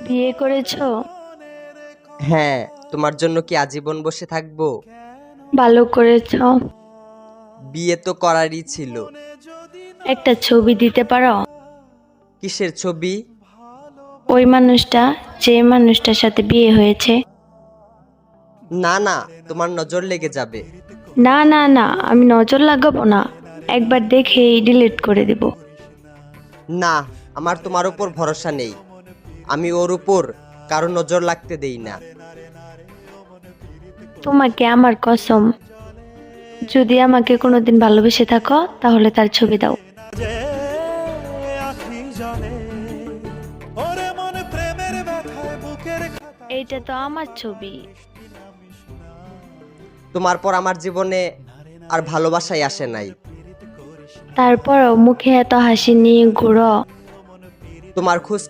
বিয়ে করেছো? হ্যাঁ, তোমার জন্য কি আজীবন বসে থাকবো? ভালো করেছো। বিয়ে তো করারই ছিল। একটা ছবি দিতে পারো? কিসের ছবি? ওই মানুষটা, যে মানুষটার সাথে বিয়ে হয়েছে। না না, তোমার নজর লেগে যাবে। না না না, আমি নজর লাগাবো না, একবার দেখেই ডিলিট করে দেব। না, আমার তোমার উপর ভরসা নেই। আমি ওর উপর কারো নজর লাগতে দেই না। তোমাকে আমার কসম, যদি আমাকে কোনোদিন ভালোবেসে থাকো তাহলে তার ছবি দাও। এইটা তো আমার ছবি। তোমার পর আমার জীবনে আর ভালোবাসাই আসে নাই। তারপরও মুখে এত হাসি নিয়ে ঘুরো। তোমার খোঁজ